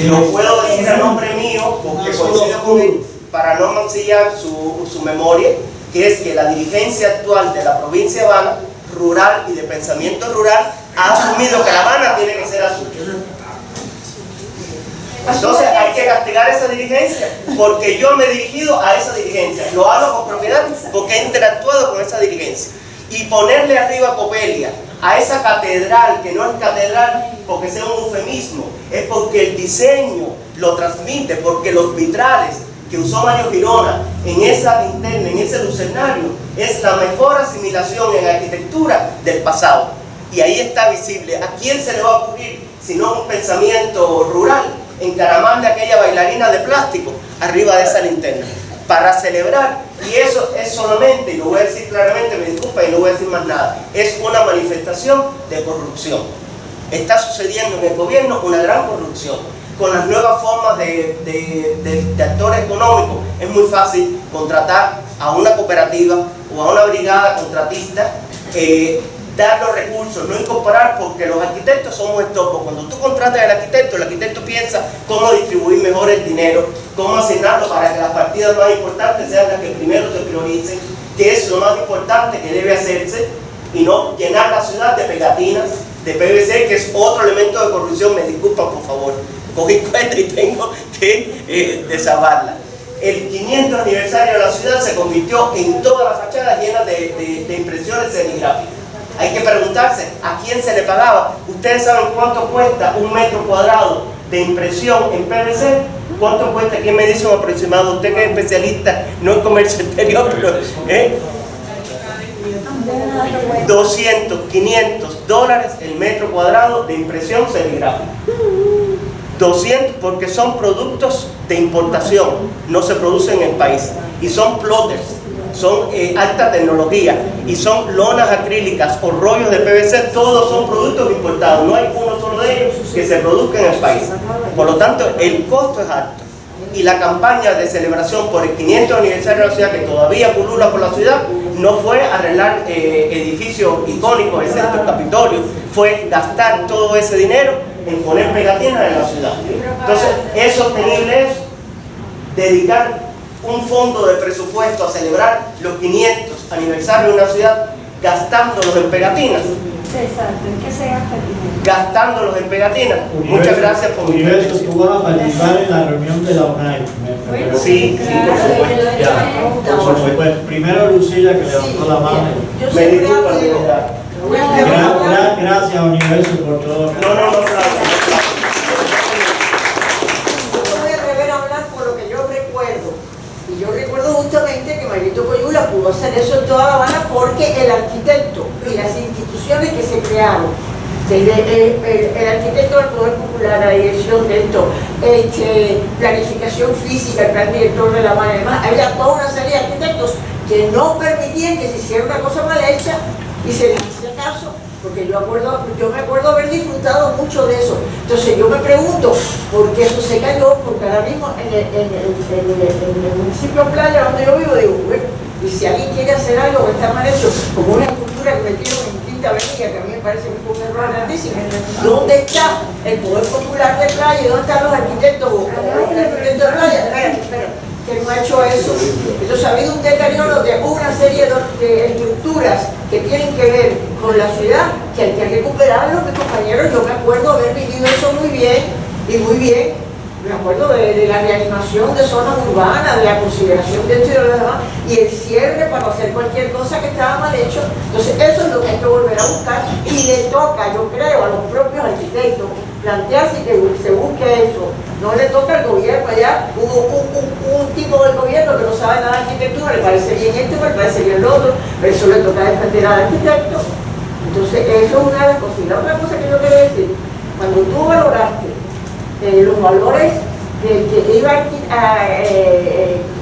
Lo puedo decir a nombre mío porque coincido con él, para no mancillar su memoria, que es que la dirigencia actual de la provincia de Habana, rural y de pensamiento rural, ha asumido que La Habana tiene que ser azul. Entonces hay que castigar esa dirigencia, porque yo me he dirigido a esa dirigencia, lo hago con propiedad porque he interactuado con esa dirigencia. Y ponerle arriba Copelia a esa catedral, que no es catedral porque sea un eufemismo, es porque el diseño lo transmite, porque los vitrales que usó Mario Girona en esa linterna, en ese lucernario, es la mejor asimilación en arquitectura del pasado. Y ahí está visible. ¿A quién se le va a ocurrir, si no un pensamiento rural, encaramarle a aquella bailarina de plástico arriba de esa linterna? Para celebrar, y eso es solamente, y lo voy a decir claramente, me disculpa y no voy a decir más nada, es una manifestación de corrupción. Está sucediendo en el gobierno una gran corrupción. Con las nuevas formas de actores económicos es muy fácil contratar a una cooperativa o a una brigada contratista, dar los recursos, no incorporar, porque los arquitectos somos estorbos. Cuando tú contratas al arquitecto, el arquitecto piensa cómo distribuir mejor el dinero, cómo asignarlo para que las partidas más importantes sean las que primero se prioricen, que es lo más importante que debe hacerse, y no llenar la ciudad de pegatinas, de PVC, que es otro elemento de corrupción. Me disculpan, por favor, cogí cuenta y tengo que desabarla. El 500 aniversario de la ciudad se convirtió en todas las fachadas llenas de impresiones serigráficas. Hay que preguntarse a quién se le pagaba. ¿Ustedes saben cuánto cuesta un metro cuadrado de impresión en PVC? ¿Cuánto cuesta? ¿Quién me dice un aproximado? Usted que es especialista, no en comercio exterior, pero 200, 500 dólares el metro cuadrado de impresión serigráfica. 200, porque son productos de importación, no se producen en el país, y son plotters, son alta tecnología, y son lonas acrílicas o rollos de PVC. Todos son productos importados, no hay uno solo de ellos que se produzca en el país. Por lo tanto, el costo es alto, y la campaña de celebración por el 500 aniversario de la ciudad, que todavía pulula por la ciudad, no fue arreglar edificios icónicos, excepto el Capitolio, fue gastar todo ese dinero en poner pegatinas en la ciudad. Entonces, ¿es sostenible eso? Dedicar un fondo de presupuesto a celebrar los 500 aniversarios de una ciudad gastándolos en pegatinas. Exacto, ¿en qué se gasta el dinero? Gastándolos en pegatinas. Muchas gracias por mi Universo, tú vas a participar en la reunión de la UNAI. Sí, por supuesto. Pues primero Lucila, que levantó la mano. Me disculpa, de verdad. Gracias, Universo, por todo. No, claro. Yo voy a atrever a hablar por lo que yo recuerdo. Y yo recuerdo justamente que Mayrito Coyula pudo hacer eso en toda La Habana porque el arquitecto y las instituciones que se crearon, el arquitecto del Poder Popular, la dirección de esto, planificación física, el plan director de La Habana, además, había toda una serie de arquitectos que no permitían que se hiciera una cosa mal hecha y se les hacía caso, porque yo me acuerdo haber disfrutado mucho de eso. Entonces yo me pregunto, ¿por qué eso se cayó? Porque ahora mismo en el municipio Playa, donde yo vivo, digo, bueno, y si alguien quiere hacer algo que está mal hecho, como una escultura que metieron en Quinta Avenida, que a mí me parece que fue un error grandísimo, ¿dónde está el Poder Popular de Playa? ¿Dónde están los arquitectos? Los arquitectos de Playa. Espera, que no ha hecho eso. Entonces ha habido un deterioro de una serie de estructuras que tienen que ver con la ciudad, que hay que recuperarlo, mis compañeros. Yo me acuerdo haber vivido eso muy bien, y muy bien. Me acuerdo de la reanimación de zonas urbanas, de la consideración de esto y de lo demás, y el cierre para hacer cualquier cosa que estaba mal hecho. Entonces eso es lo que hay que volver a buscar, y le toca, yo creo, a los propios arquitectos plantearse que se busque eso. No le toca al gobierno. Allá hubo un tipo del gobierno que no sabe nada de arquitectura, le parece bien esto, le parece bien lo otro, pero eso le toca defender al arquitecto. Entonces eso es una de las cosas. Y la otra cosa que yo quiero decir, cuando tú valoraste los valores que iba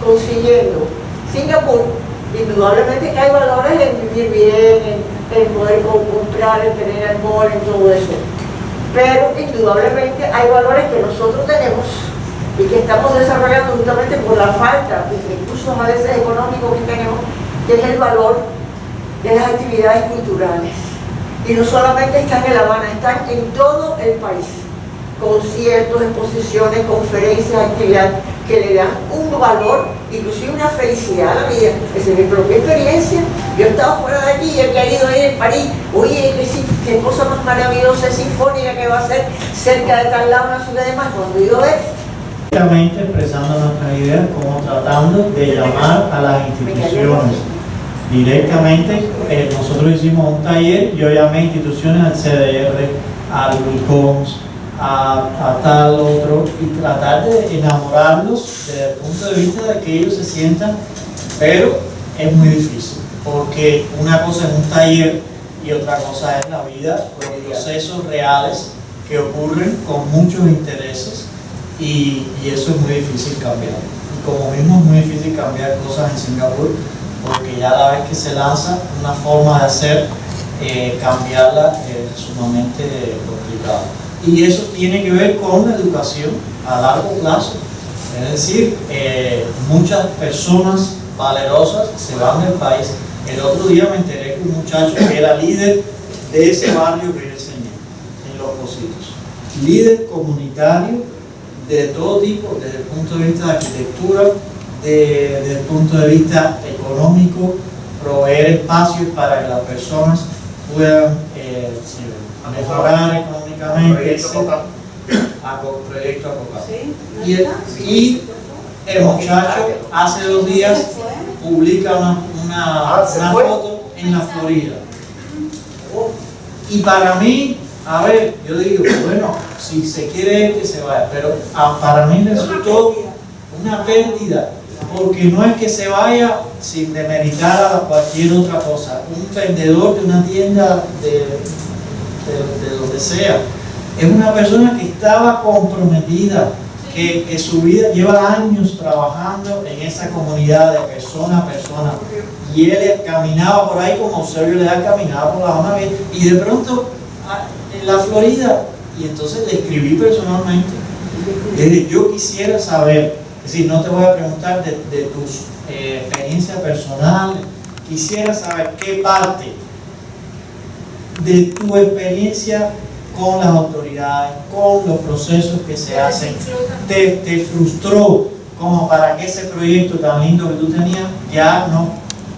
consiguiendo Singapur, indudablemente que hay valores en vivir bien, en poder comprar, en tener alcohol, en todo eso. Pero indudablemente hay valores que nosotros tenemos y que estamos desarrollando justamente por la falta de recursos a veces económicos que tenemos, que es el valor de las actividades culturales. Y no solamente están en La Habana, están en todo el país. conciertos, exposiciones, conferencias, actividades que le dan un valor, inclusive una felicidad a la vida. Esa es mi propia experiencia. Yo he estado fuera de aquí y he querido ir en París. Oye, qué cosa más maravillosa, sinfónica que va a ser cerca de tal lado, una ciudad de más. Cuando he ido a ver, Directamente expresando nuestras ideas como tratando de llamar a las instituciones. Directamente, nosotros hicimos un taller, yo llamé a instituciones al CDR, al WICOMS, a tal otro, y tratar de enamorarlos desde el punto de vista de que ellos se sientan, pero es muy difícil, porque una cosa es un taller y otra cosa es la vida, los procesos reales que ocurren con muchos intereses, y eso es muy difícil cambiar. Y como mismo es muy difícil cambiar cosas en Singapur, porque ya la vez que se lanza una forma de hacer, cambiarla es sumamente complicado. Y eso tiene que ver con la educación a largo plazo. Es decir, muchas personas valerosas se van del país. El otro día me enteré que un muchacho que era líder de ese barrio que yo enseñé, en Los Pocitos, líder comunitario de todo tipo, desde el punto de vista de arquitectura, desde el punto de vista económico, proveer espacios para que las personas puedan mejorar económicamente, proyecto ACOCA. Y el muchacho hace 2 días publica una foto en la Florida. Y para mí, a ver, yo digo, bueno, si se quiere que se vaya, pero para mí resultó una pérdida, porque no es que se vaya sin demeritar a cualquier otra cosa. Un vendedor de una tienda de donde sea, es una persona que estaba comprometida, que su vida lleva años trabajando en esa comunidad de persona a persona, y él caminaba por ahí como Eusebio Leal caminaba por la zona bien, y de pronto en la Florida, y entonces le escribí personalmente, le dije, yo quisiera saber, es decir, no te voy a preguntar de tus experiencias personales, quisiera saber qué parte de tu experiencia con las autoridades, con los procesos que se hacen, te frustró como para que ese proyecto tan lindo que tú tenías ya no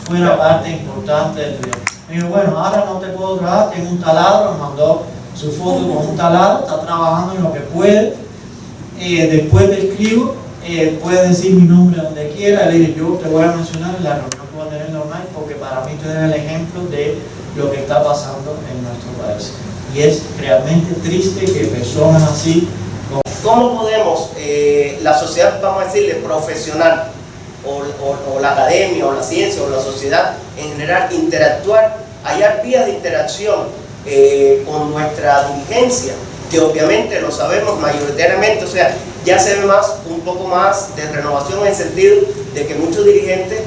fuera parte importante de tu vida. Me dijo, bueno, ahora no te puedo trabajar, tengo un taladro, me mandó su foto con un taladro, está trabajando en lo que puede, después te escribo, puedes decir mi nombre donde quiera, le dije, yo te voy a mencionar en la reunión que voy a tener online, porque para mí tú eres el ejemplo de lo que está pasando en nuestro país. Y es realmente triste que personas así... ¿Cómo podemos, la sociedad, vamos a decirle, profesional, o la academia, o la ciencia, o la sociedad en general, interactuar, hallar vías de interacción con nuestra dirigencia, que obviamente lo sabemos mayoritariamente, o sea, ya se ve un poco más de renovación en el sentido de que muchos dirigentes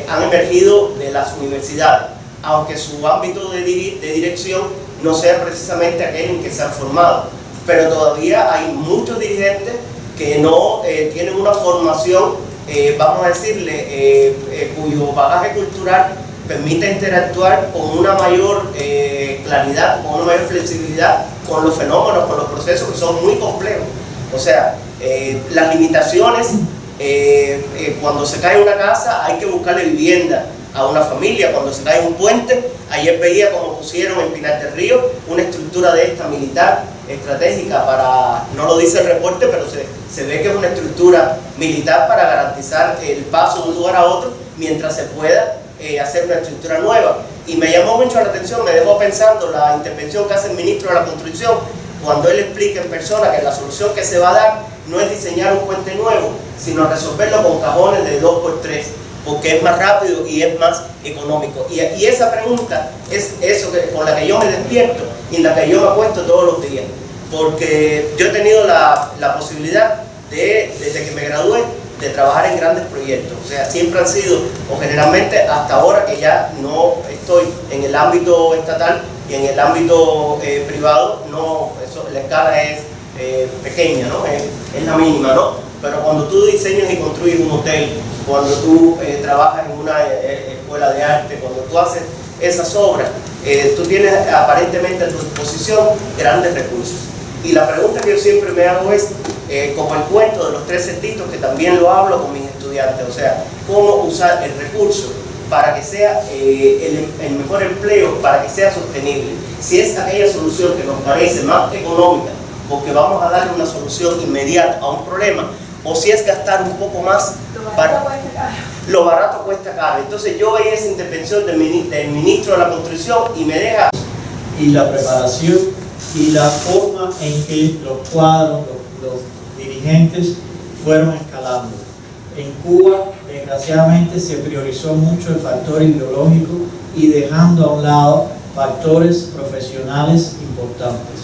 han emergido de las universidades, aunque su ámbito de dirección no sea precisamente aquel en que se han formado, pero todavía hay muchos dirigentes que no tienen una formación, vamos a decirle, cuyo bagaje cultural permite interactuar con una mayor claridad, con una mayor flexibilidad con los fenómenos, con los procesos que son muy complejos. O sea, las limitaciones, cuando se cae una casa hay que buscarle vivienda a una familia, cuando se cae un puente, ayer veía como pusieron en Pinar del Río una estructura de esta militar estratégica para, no lo dice el reporte, pero se ve que es una estructura militar para garantizar el paso de un lugar a otro mientras se pueda hacer una estructura nueva. Y me llamó mucho la atención, me dejó pensando la intervención que hace el ministro de la Construcción cuando él explica en persona que la solución que se va a dar no es diseñar un puente nuevo, sino resolverlo con cajones de 2x3, porque es más rápido y es más económico. Y esa pregunta es eso con la que yo me despierto y en la que yo me acuesto todos los días, porque yo he tenido la posibilidad desde que me gradué, de trabajar en grandes proyectos. O sea, siempre han sido, o generalmente hasta ahora que ya no estoy en el ámbito estatal y en el ámbito privado, no, la escala es pequeña, ¿no? Es la mínima, ¿no? Pero cuando tú diseñas y construyes un hotel, cuando tú trabajas en una escuela de arte, cuando tú haces esas obras, tú tienes aparentemente a tu disposición grandes recursos. Y la pregunta que yo siempre me hago es, como el cuento de los 3 cerditos, que también lo hablo con mis estudiantes, o sea, cómo usar el recurso para que sea el mejor empleo, para que sea sostenible. Si es aquella solución que nos parece más económica, porque vamos a darle una solución inmediata a un problema, o si es gastar un poco más, lo barato cuesta caro. Entonces yo veía esa intervención del ministro de la Construcción y me deja... Y la preparación y la forma en que los cuadros, los dirigentes fueron escalando. En Cuba, desgraciadamente, se priorizó mucho el factor ideológico y dejando a un lado factores profesionales importantes.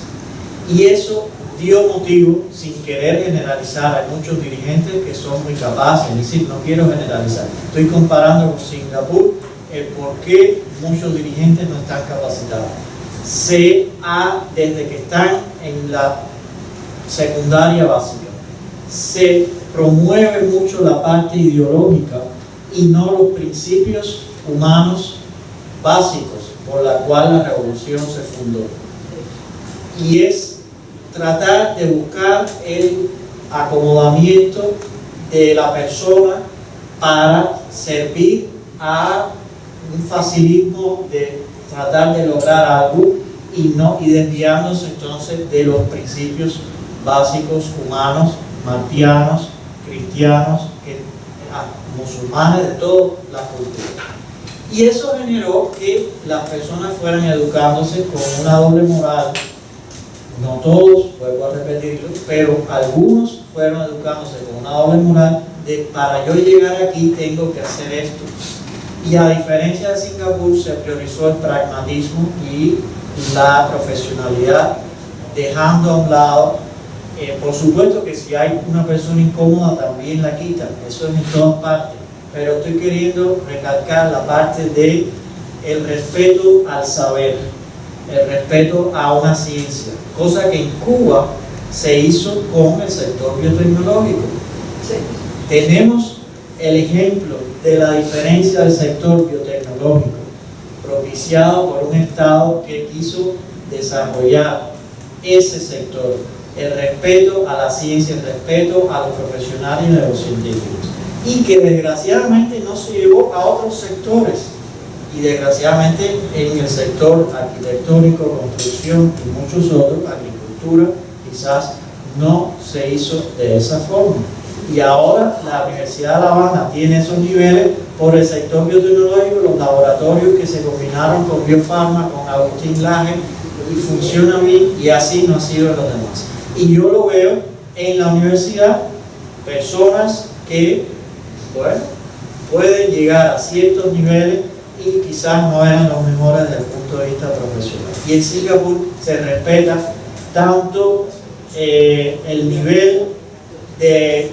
Y eso dio motivo, sin querer generalizar, hay muchos dirigentes que son muy capaces, es decir, no quiero generalizar. Estoy comparando con Singapur el por qué muchos dirigentes no están capacitados. Desde que están en la secundaria básica, se promueve mucho la parte ideológica y no los principios humanos básicos por la cual la revolución se fundó. Y es tratar de buscar el acomodamiento de la persona para servir a un facilismo de tratar de lograr algo y desviándose entonces de los principios básicos humanos, martianos, cristianos, musulmanes, de todas las culturas. Y eso generó que las personas fueran educándose con una doble moral. No todos, vuelvo a repetirlo, pero algunos fueron educándose con una doble moral de para yo llegar aquí tengo que hacer esto. Y a diferencia de Singapur, se priorizó el pragmatismo y la profesionalidad, dejando a un lado, por supuesto que si hay una persona incómoda también la quitan, eso es en todas partes, pero estoy queriendo recalcar la parte de el respeto al saber, el respeto a una ciencia, cosa que en Cuba se hizo con el sector biotecnológico. Sí. Tenemos el ejemplo de la diferencia del sector biotecnológico, propiciado por un Estado que quiso desarrollar ese sector, el respeto a la ciencia, el respeto a los profesionales y a los científicos, y que desgraciadamente no se llevó a otros sectores, y desgraciadamente en el sector arquitectónico, construcción y muchos otros, agricultura, quizás no se hizo de esa forma. Y ahora la Universidad de La Habana tiene esos niveles por el sector biotecnológico, los laboratorios que se combinaron con Biofarma, con Agustín Laje, y funciona bien, y así no ha sido en los demás. Y yo lo veo en la universidad, personas que, bueno, pueden llegar a ciertos niveles y quizás no eran los mejores desde el punto de vista profesional. Y en Singapur se respeta tanto el nivel de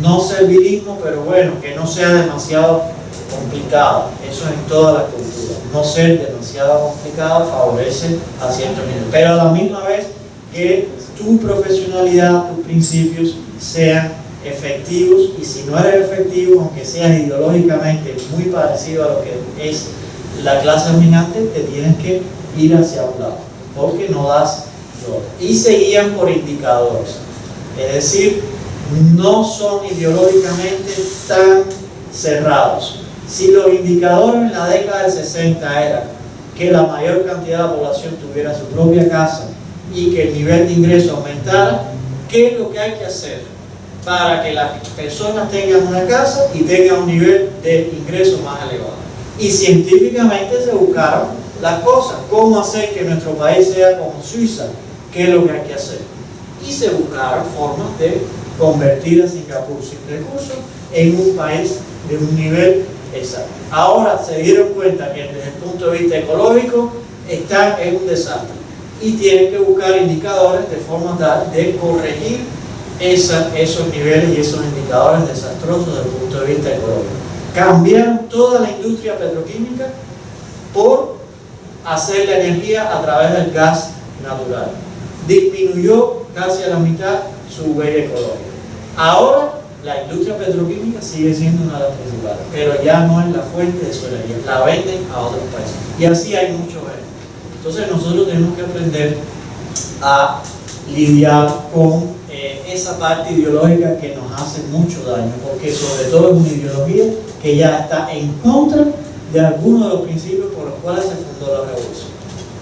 no servilismo, pero bueno, que no sea demasiado complicado. Eso en todas las culturas. No ser demasiado complicado favorece a cierto nivel. Pero a la misma vez que tu profesionalidad, tus principios sean efectivos, y si no eres efectivo, aunque seas ideológicamente muy parecido a lo que es la clase dominante, te tienes que ir hacia un lado, porque no das lo otro. Y se guían por indicadores, es decir, no son ideológicamente tan cerrados. Si los indicadores en la década del 60 eran que la mayor cantidad de población tuviera su propia casa y que el nivel de ingreso aumentara, ¿qué es lo que hay que hacer para que las personas tengan una casa y tengan un nivel de ingreso más elevado? Y científicamente se buscaron las cosas, cómo hacer que nuestro país sea como Suiza, qué es lo que hay que hacer. Y se buscaron formas de convertir a Singapur sin recursos en un país de un nivel exacto. Ahora se dieron cuenta que desde el punto de vista ecológico están en un desastre y tienen que buscar indicadores de forma tal de corregir esos niveles y esos indicadores desastrosos desde el punto de vista ecológico. Cambiaron toda la industria petroquímica por hacer la energía a través del gas natural. Disminuyó casi a la mitad su huella ecológica. Ahora la industria petroquímica sigue siendo una de las principales, pero ya no es la fuente de su energía, la venden a otros países. Y así hay muchos ejemplos. Entonces nosotros tenemos que aprender a lidiar con esa parte ideológica que nos hace mucho daño, porque sobre todo es una ideología que ya está en contra de algunos de los principios por los cuales se fundó la revolución.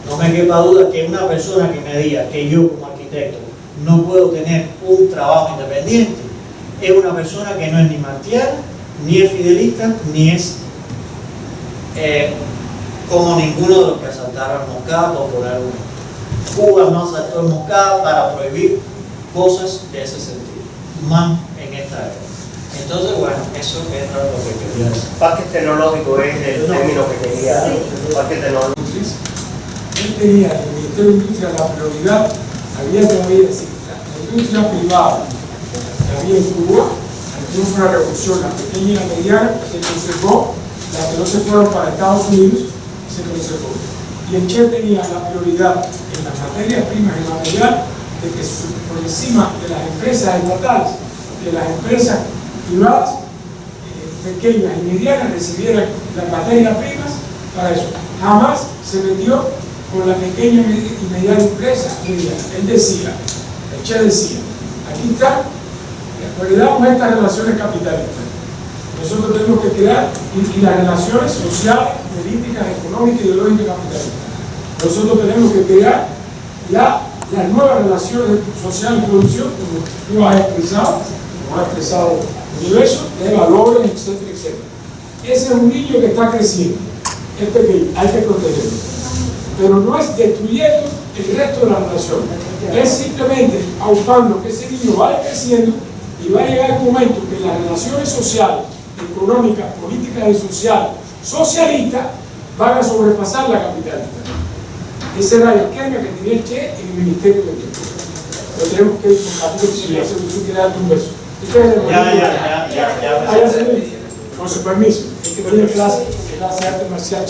No me quepa duda que una persona que me diga que yo como arquitecto no puedo tener un trabajo independiente es una persona que no es ni martiana, ni es fidelista, ni es como ninguno de los que asaltaron Moncada, por poner uno. Cuba no asaltó en Moncada para prohibir cosas de ese sentido, más en esta época. Entonces, bueno, eso es lo que quería decir. Parque tecnológico es el término que quería. Parque tecnológico. Él tenía el Ministerio de Industria la prioridad, había todavía decir, la industria privada que había en Cuba, no fue una revolución, la pequeña y la mediana se conservó, las que no se fueron para Estados Unidos se conservó. Y el Che tenía la prioridad en las materias primas y material de que por encima de las empresas estatales, de las empresas privadas, pequeñas y medianas, recibieran las materias primas para eso. Jamás se metió con la pequeña y mediana empresa mediana. Él decía, el Che decía, aquí está, heredamos estas relaciones capitalistas. Nosotros tenemos que crear y las relaciones sociales, políticas, económicas, ideológicas capitalistas. Nosotros tenemos que crear las nuevas relaciones sociales de producción, como tú has expresado, como ha expresado el universo, de valores, etcétera, etcétera. Ese es un niño que está creciendo, es pequeño, hay que protegerlo. Pero no es destruyendo el resto de la relación, es simplemente aupando que ese niño vaya creciendo y va a llegar un momento que las relaciones sociales, económicas, políticas y sociales, socialistas, van a sobrepasar la capitalista. Ese era el esquema que tenía el Che en el Ministerio de Industria. Pero tenemos que ir con capítulo si la solución quiere darte un beso. Ya. Con su permiso, es que tiene clase de arte marcial.